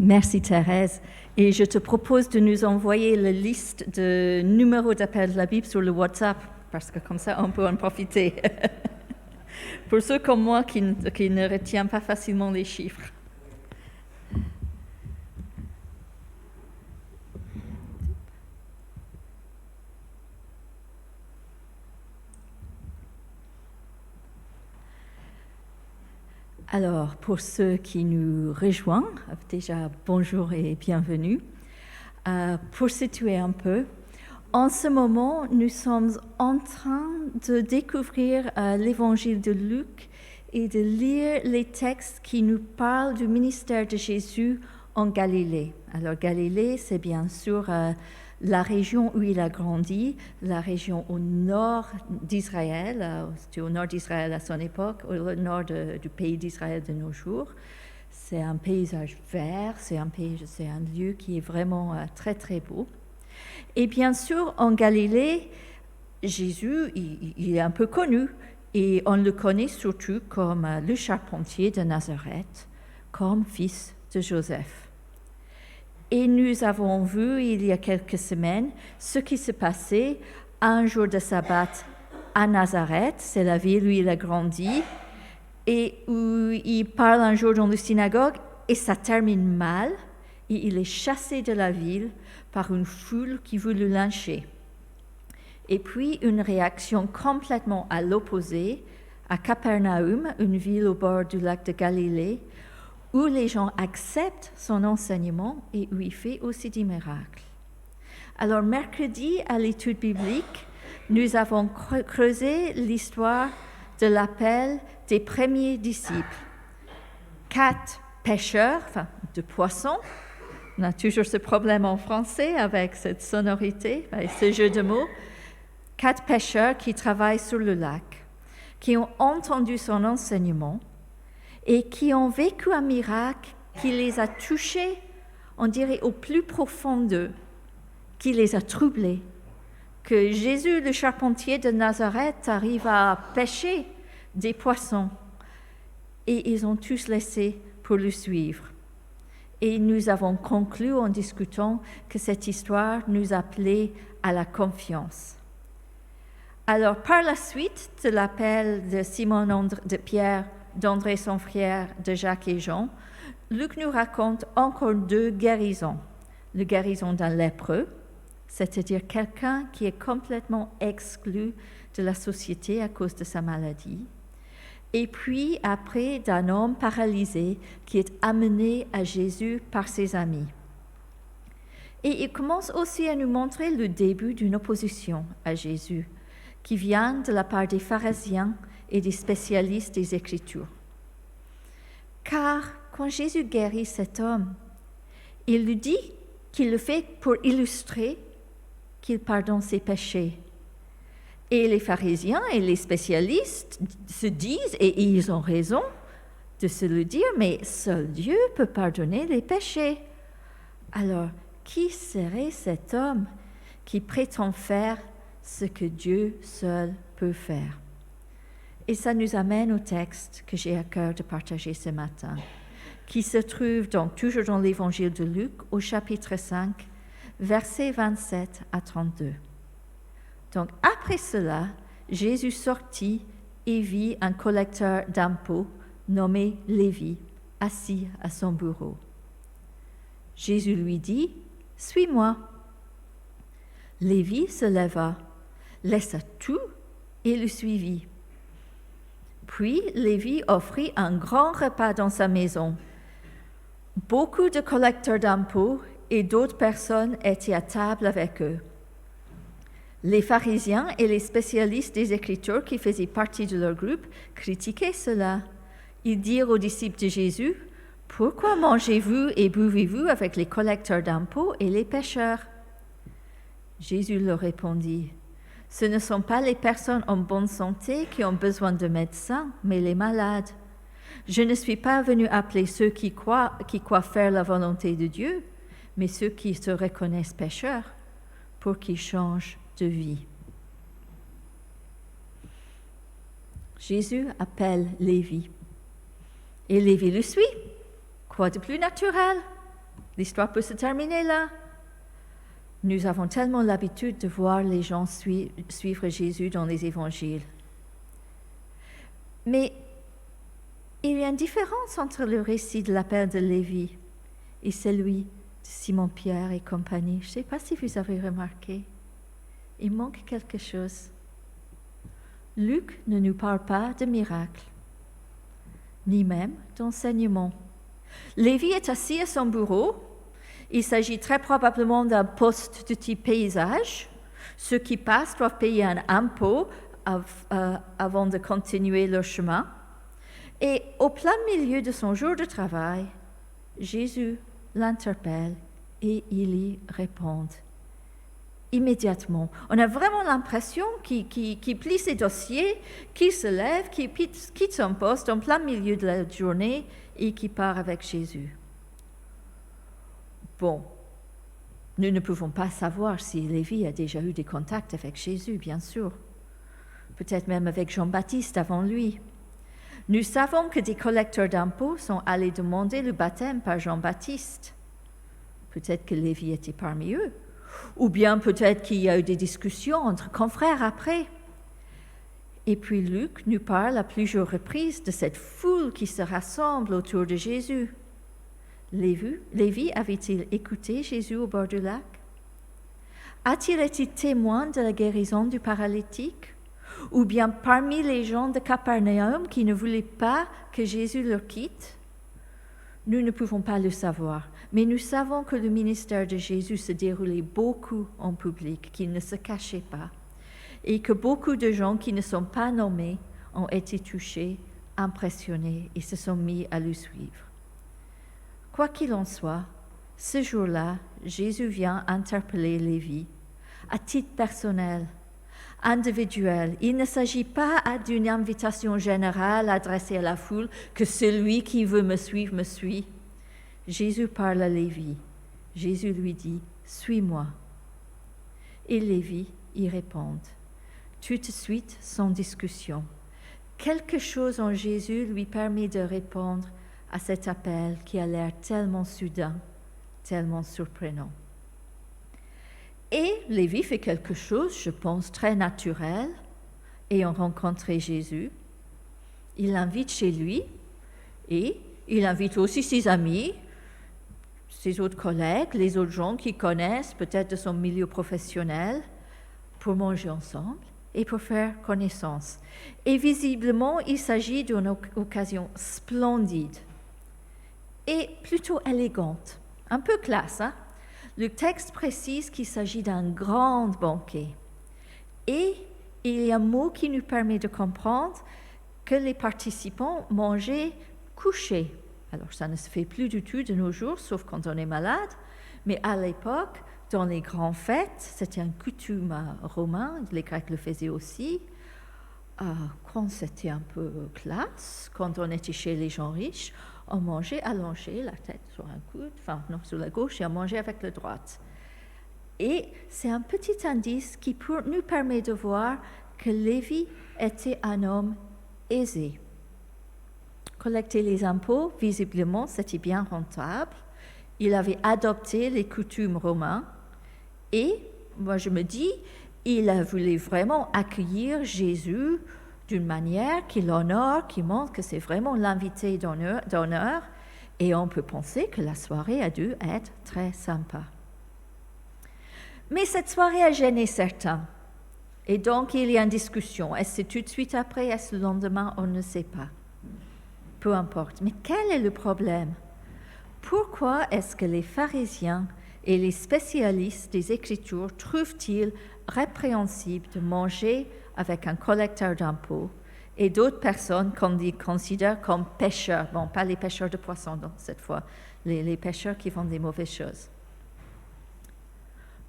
Merci Thérèse. Et je te propose de nous envoyer la liste de numéros d'appel de la Bible sur le WhatsApp, parce que comme ça, on peut en profiter. Pour ceux comme moi qui ne retiennent pas facilement les chiffres. Alors, pour ceux qui nous rejoignent, déjà bonjour et bienvenue. Pour situer un peu, en ce moment, nous sommes en train de découvrir l'évangile de Luc et de lire les textes qui nous parlent du ministère de Jésus en Galilée. Alors, Galilée, c'est bien sûr la région où il a grandi, la région au nord d'Israël, c'était au nord d'Israël à son époque, au nord du pays d'Israël de nos jours. C'est un paysage vert, c'est un lieu qui est vraiment très très beau. Et bien sûr, en Galilée, Jésus, il est un peu connu, et on le connaît surtout comme le charpentier de Nazareth, comme fils de Joseph. Et nous avons vu il y a quelques semaines ce qui se passait un jour de sabbat à Nazareth, c'est la ville où il a grandi, et où il parle un jour dans la synagogue et ça termine mal, et il est chassé de la ville par une foule qui veut le lyncher. Et puis une réaction complètement à l'opposé à Capernaum, une ville au bord du lac de Galilée, où les gens acceptent son enseignement et où il fait aussi des miracles. Alors, mercredi, à l'étude biblique, nous avons creusé l'histoire de l'appel des premiers disciples. 4 pêcheurs, de poissons. On a toujours ce problème en français avec cette sonorité, avec ce jeu de mots. 4 pêcheurs qui travaillent sur le lac, qui ont entendu son enseignement et qui ont vécu un miracle qui les a touchés, on dirait, au plus profond d'eux, qui les a troublés. Que Jésus, le charpentier de Nazareth, arrive à pêcher des poissons. Et ils ont tous laissé pour le suivre. Et nous avons conclu en discutant que cette histoire nous appelait à la confiance. Alors, par la suite de l'appel de Simon de Pierre, d'André son frère, de Jacques et Jean, Luc nous raconte encore 2 guérisons. La guérison d'un lépreux, c'est-à-dire quelqu'un qui est complètement exclu de la société à cause de sa maladie, et puis après d'un homme paralysé qui est amené à Jésus par ses amis. Et il commence aussi à nous montrer le début d'une opposition à Jésus, qui vient de la part des pharisiens et des spécialistes des Écritures. Car quand Jésus guérit cet homme, il lui dit qu'il le fait pour illustrer qu'il pardonne ses péchés. Et les pharisiens et les spécialistes se disent, et ils ont raison de se le dire, mais seul Dieu peut pardonner les péchés. Alors, qui serait cet homme qui prétend faire ce que Dieu seul peut faire? Et ça nous amène au texte que j'ai à cœur de partager ce matin, qui se trouve donc toujours dans l'évangile de Luc, au chapitre 5, versets 27 à 32. Donc, après cela, Jésus sortit et vit un collecteur d'impôts nommé Lévi, assis à son bureau. Jésus lui dit, « Suis-moi. » Lévi se leva, laissa tout et le suivit. Puis Lévi offrit un grand repas dans sa maison. Beaucoup de collecteurs d'impôts et d'autres personnes étaient à table avec eux. Les pharisiens et les spécialistes des Écritures qui faisaient partie de leur groupe critiquaient cela. Ils dirent aux disciples de Jésus, « Pourquoi mangez-vous et buvez-vous avec les collecteurs d'impôts et les pécheurs ?» Jésus leur répondit, « Ce ne sont pas les personnes en bonne santé qui ont besoin de médecins, mais les malades. Je ne suis pas venu appeler ceux qui croient faire la volonté de Dieu, mais ceux qui se reconnaissent pécheurs, pour qu'ils changent de vie. » Jésus appelle Lévi. Et Lévi le suit. Quoi de plus naturel? L'histoire peut se terminer là. Nous avons tellement l'habitude de voir les gens suivre Jésus dans les évangiles. Mais il y a une différence entre le récit de l'appel de Lévi et celui de Simon-Pierre et compagnie. Je ne sais pas si vous avez remarqué. Il manque quelque chose. Luc ne nous parle pas de miracles, ni même d'enseignement. Lévi est assis à son bureau. Il s'agit très probablement d'un poste de type paysage. Ceux qui passent doivent payer un impôt avant de continuer leur chemin. Et au plein milieu de son jour de travail, Jésus l'interpelle et il y répond. Immédiatement, on a vraiment l'impression qu'il plie ses dossiers, qu'il se lève, qu'il quitte son poste en plein milieu de la journée et qu'il part avec Jésus. Bon, nous ne pouvons pas savoir si Lévi a déjà eu des contacts avec Jésus, bien sûr. Peut-être même avec Jean-Baptiste avant lui. Nous savons que des collecteurs d'impôts sont allés demander le baptême par Jean-Baptiste. Peut-être que Lévi était parmi eux. Ou bien peut-être qu'il y a eu des discussions entre confrères après. Et puis Luc nous parle à plusieurs reprises de cette foule qui se rassemble autour de Jésus. Lévi avait-il écouté Jésus au bord du lac? A-t-il été témoin de la guérison du paralytique? Ou bien parmi les gens de Capernaum qui ne voulaient pas que Jésus leur quitte? Nous ne pouvons pas le savoir, mais nous savons que le ministère de Jésus se déroulait beaucoup en public, qu'il ne se cachait pas, et que beaucoup de gens qui ne sont pas nommés ont été touchés, impressionnés et se sont mis à le suivre. Quoi qu'il en soit, ce jour-là, Jésus vient interpeller Lévi à titre personnel, individuel. Il ne s'agit pas d'une invitation générale adressée à la foule que celui qui veut me suivre me suit. Jésus parle à Lévi. Jésus lui dit « Suis-moi ». Et Lévi y répond. Tout de suite, sans discussion. Quelque chose en Jésus lui permet de répondre à cet appel qui a l'air tellement soudain, tellement surprenant. Et Lévi fait quelque chose, je pense, très naturel, ayant rencontré Jésus. Il l'invite chez lui et il invite aussi ses amis, ses autres collègues, les autres gens qu'il connaissent, peut-être de son milieu professionnel, pour manger ensemble et pour faire connaissance. Et visiblement, il s'agit d'une occasion splendide et plutôt élégante, un peu classe, hein? Le texte précise qu'il s'agit d'un grand banquet. Et il y a un mot qui nous permet de comprendre que les participants mangeaient couchés. Alors, ça ne se fait plus du tout de nos jours, sauf quand on est malade. Mais à l'époque, dans les grandes fêtes, c'était une coutume romaine, les Grecs le faisaient aussi. Quand c'était un peu classe, quand on était chez les gens riches, on mangeait allongé, la tête sur un coude, sur la gauche, et on mangeait avec la droite. Et c'est un petit indice qui nous permet de voir que Lévi était un homme aisé. Collecter les impôts, visiblement, c'était bien rentable. Il avait adopté les coutumes romaines. Et moi, je me dis, il voulait vraiment accueillir Jésus d'une manière qui l'honore, qui montre que c'est vraiment l'invité d'honneur, et on peut penser que la soirée a dû être très sympa. Mais cette soirée a gêné certains, et donc il y a une discussion. Est-ce que c'est tout de suite après, est-ce le lendemain, on ne sait pas. Peu importe. Mais quel est le problème? Pourquoi est-ce que les pharisiens et les spécialistes des Écritures trouvent-ils répréhensible de manger avec un collecteur d'impôts et d'autres personnes qu'on considère comme pêcheurs? Bon, pas les pêcheurs de poissons, donc, cette fois, les pêcheurs qui font des mauvaises choses.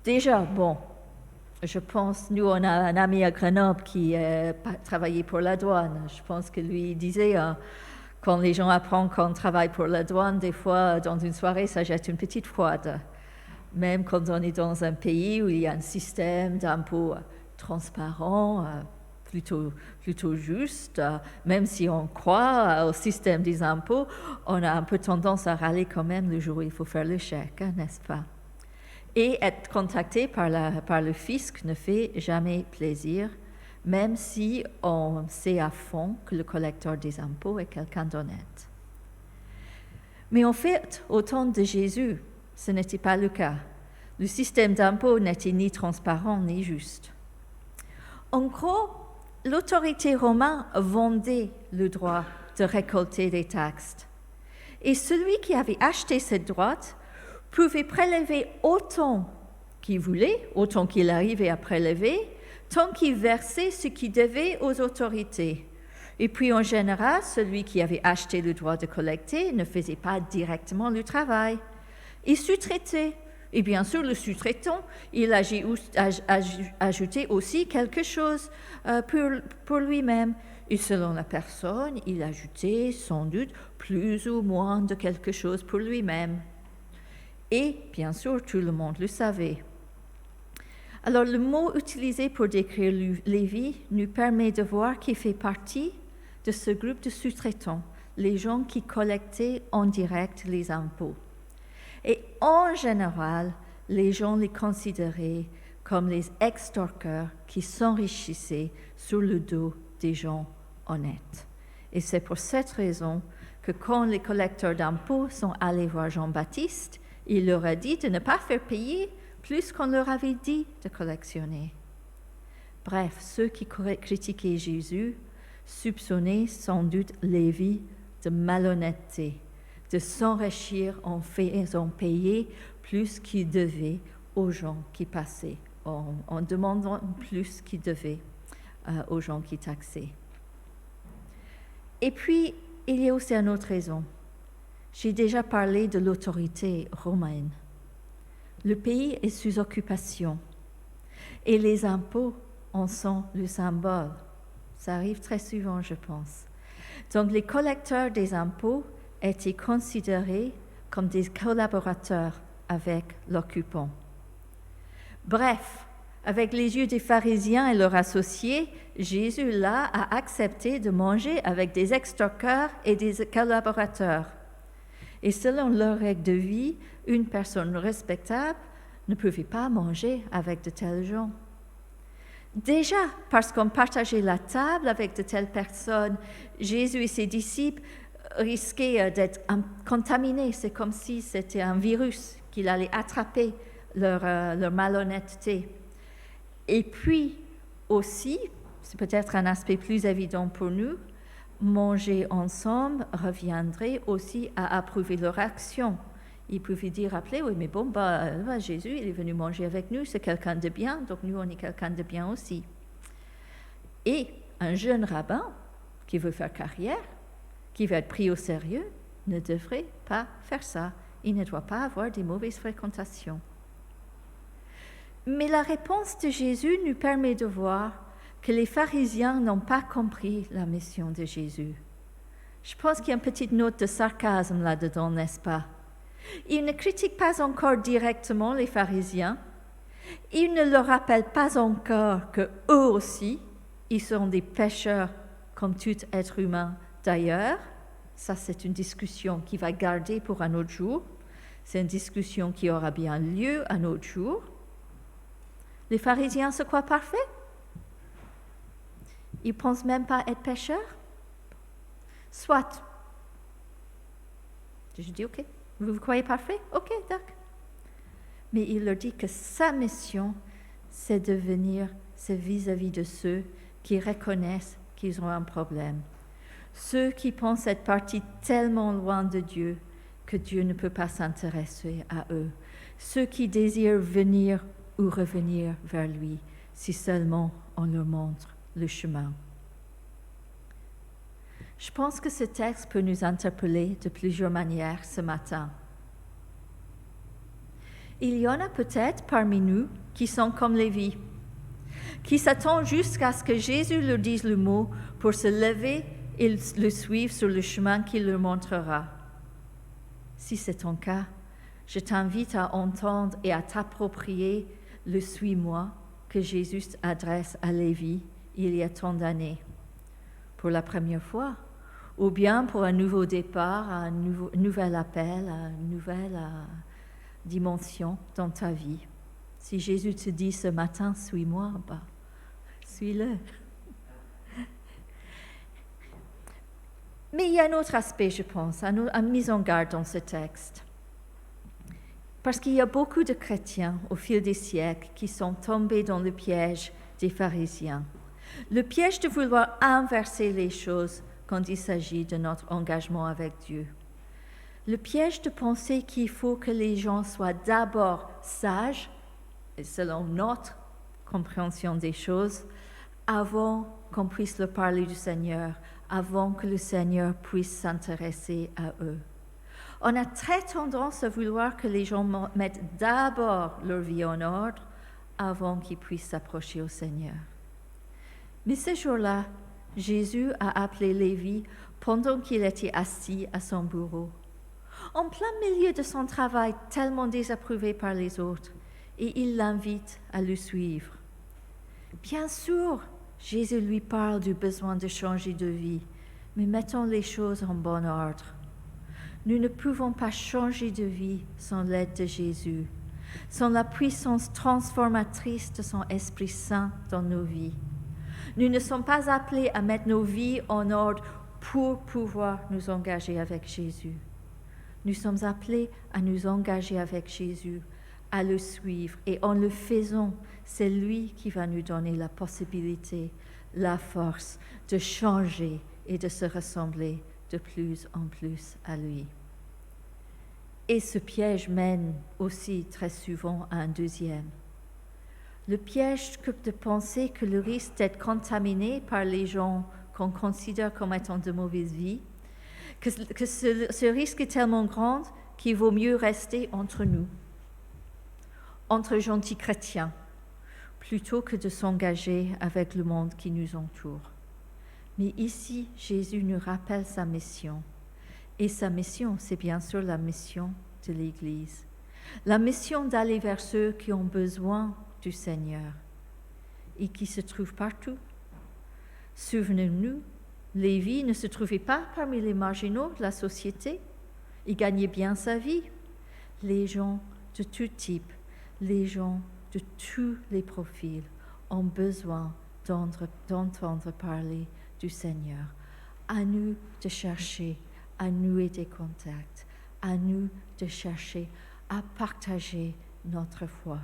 Déjà, bon, je pense, nous, on a un ami à Grenoble qui travaillait pour la douane. Je pense que lui disait, quand les gens apprennent qu'on travaille pour la douane, des fois, dans une soirée, ça jette une petite froide. Même quand on est dans un pays où il y a un système d'impôts transparent, plutôt juste. Même si on croit au système des impôts, on a un peu tendance à râler quand même le jour où il faut faire le chèque, hein, n'est-ce pas? Et être contacté par le fisc ne fait jamais plaisir, même si on sait à fond que le collecteur des impôts est quelqu'un d'honnête. Mais en fait, au temps de Jésus, ce n'était pas le cas. Le système d'impôts n'était ni transparent ni juste. En gros, l'autorité romaine vendait le droit de récolter des taxes. Et celui qui avait acheté cette droit pouvait prélever autant qu'il voulait, autant qu'il arrivait à prélever, tant qu'il versait ce qu'il devait aux autorités. Et puis en général, celui qui avait acheté le droit de collecter ne faisait pas directement le travail. Il sous-traitait. Et bien sûr, le sous-traitant, il ajoutait aussi quelque chose pour lui-même. Et selon la personne, il ajoutait sans doute plus ou moins de quelque chose pour lui-même. Et bien sûr, tout le monde le savait. Alors, le mot utilisé pour décrire Lévi nous permet de voir qu'il fait partie de ce groupe de sous-traitants, les gens qui collectaient en direct les impôts. Et en général, les gens les considéraient comme les extorqueurs qui s'enrichissaient sur le dos des gens honnêtes. Et c'est pour cette raison que quand les collecteurs d'impôts sont allés voir Jean-Baptiste, il leur a dit de ne pas faire payer plus qu'on leur avait dit de collectionner. Bref, ceux qui critiquaient Jésus soupçonnaient sans doute Lévi de malhonnêteté, de s'enrichir en faisant payer plus qu'il devait aux gens qui passaient, en demandant plus qu'il devait aux gens qui taxaient. Et puis, il y a aussi une autre raison. J'ai déjà parlé de l'autorité romaine. Le pays est sous occupation et les impôts en sont le symbole. Ça arrive très souvent, je pense. Donc, les collecteurs des impôts étaient considérés comme des collaborateurs avec l'occupant. Bref, avec les yeux des pharisiens et leurs associés, Jésus là a accepté de manger avec des extorqueurs et des collaborateurs. Et selon leur règle de vie, une personne respectable ne pouvait pas manger avec de tels gens. Déjà, parce qu'on partageait la table avec de telles personnes, Jésus et ses disciples risquaient d'être contaminés. C'est comme si c'était un virus qu'il allait attraper leur malhonnêteté. Et puis aussi, c'est peut-être un aspect plus évident pour nous, manger ensemble reviendrait aussi à approuver leur action. Ils pouvaient dire, rappelez, oui, mais bon, Jésus, il est venu manger avec nous, c'est quelqu'un de bien, donc nous, on est quelqu'un de bien aussi. Et un jeune rabbin qui veut faire carrière, qui veut être pris au sérieux, ne devrait pas faire ça. Il ne doit pas avoir des mauvaises fréquentations. Mais la réponse de Jésus nous permet de voir que les pharisiens n'ont pas compris la mission de Jésus. Je pense qu'il y a une petite note de sarcasme là-dedans, n'est-ce pas? Il ne critique pas encore directement les pharisiens. Il ne leur rappelle pas encore qu'eux aussi, ils sont des pécheurs comme tout être humain d'ailleurs. Ça, c'est une discussion qui va garder pour un autre jour. C'est une discussion qui aura bien lieu un autre jour. Les pharisiens se croient parfaits? Ils ne pensent même pas être pécheurs? Soit. Je dis, OK, vous vous croyez parfait? OK, d'accord. Mais il leur dit que sa mission, c'est de venir, c'est vis-à-vis de ceux qui reconnaissent qu'ils ont un problème. Ceux qui pensent être partis tellement loin de Dieu que Dieu ne peut pas s'intéresser à eux. Ceux qui désirent venir ou revenir vers lui, si seulement on leur montre le chemin. Je pense que ce texte peut nous interpeller de plusieurs manières ce matin. Il y en a peut-être parmi nous qui sont comme Lévi, qui s'attendent jusqu'à ce que Jésus leur dise le mot pour se lever et le suivre sur le chemin qu'il leur montrera. Si c'est ton cas, je t'invite à entendre et à t'approprier le « suis-moi » que Jésus adresse à Lévi il y a tant d'années, pour la première fois, ou bien pour un nouveau départ, un nouvel appel, une nouvelle dimension dans ta vie. Si Jésus te dit ce matin, suis-moi, suis-le. Mais il y a un autre aspect, je pense, une mise en garde dans ce texte. Parce qu'il y a beaucoup de chrétiens au fil des siècles qui sont tombés dans le piège des pharisiens. Le piège de vouloir inverser les choses quand il s'agit de notre engagement avec Dieu. Le piège de penser qu'il faut que les gens soient d'abord sages, selon notre compréhension des choses, avant qu'on puisse leur parler du Seigneur, avant que le Seigneur puisse s'intéresser à eux. On a très tendance à vouloir que les gens mettent d'abord leur vie en ordre avant qu'ils puissent s'approcher au Seigneur. Mais ce jour-là, Jésus a appelé Lévi pendant qu'il était assis à son bureau, en plein milieu de son travail tellement désapprouvé par les autres, et il l'invite à le suivre. Bien sûr, Jésus lui parle du besoin de changer de vie, mais mettons les choses en bon ordre. Nous ne pouvons pas changer de vie sans l'aide de Jésus, sans la puissance transformatrice de son Esprit Saint dans nos vies. Nous ne sommes pas appelés à mettre nos vies en ordre pour pouvoir nous engager avec Jésus. Nous sommes appelés à nous engager avec Jésus, à le suivre, et en le faisant, c'est lui qui va nous donner la possibilité, la force de changer et de se ressembler de plus en plus à lui. Et ce piège mène aussi très souvent à un deuxième. Le piège de penser que le risque d'être contaminé par les gens qu'on considère comme étant de mauvaise vie, que ce risque est tellement grand qu'il vaut mieux rester entre nous, entre gentils chrétiens, plutôt que de s'engager avec le monde qui nous entoure. Mais ici, Jésus nous rappelle sa mission. Et sa mission, c'est bien sûr la mission de l'Église. La mission d'aller vers ceux qui ont besoin du Seigneur et qui se trouvent partout. Souvenez-nous, Lévi ne se trouvait pas parmi les marginaux de la société. Il gagnait bien sa vie. Les gens de tout type, les gens de tous les profils ont besoin d'entendre parler du Seigneur. À nous de chercher à nouer des contacts, à nous de chercher à partager notre foi,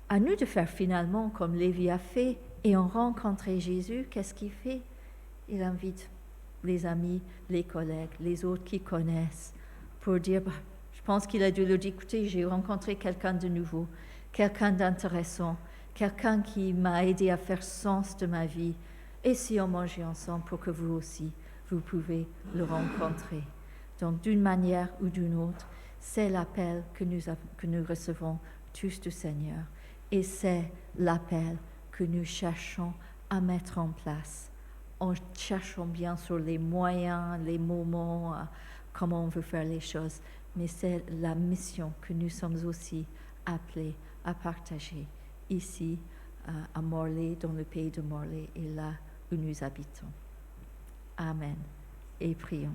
à nous de faire finalement comme Lévi a fait et en rencontrant Jésus. Qu'est-ce qu'il fait? Il invite les amis, les collègues, les autres qui connaissent pour dire, je pense qu'il a dû leur dire, écoutez, j'ai rencontré quelqu'un de nouveau, quelqu'un d'intéressant, quelqu'un qui m'a aidé à faire sens de ma vie. Et si on mangeait ensemble pour que vous aussi, vous pouvez le rencontrer. Donc, d'une manière ou d'une autre, c'est l'appel que nous recevons tous du Seigneur. Et c'est l'appel que nous cherchons à mettre en place. En cherchant bien sûr les moyens, les moments, comment on veut faire les choses. Mais c'est la mission que nous sommes aussi appelés à partager ici, à Morlaix, dans le pays de Morlaix, et là où nous habitons. Amen. Et prions.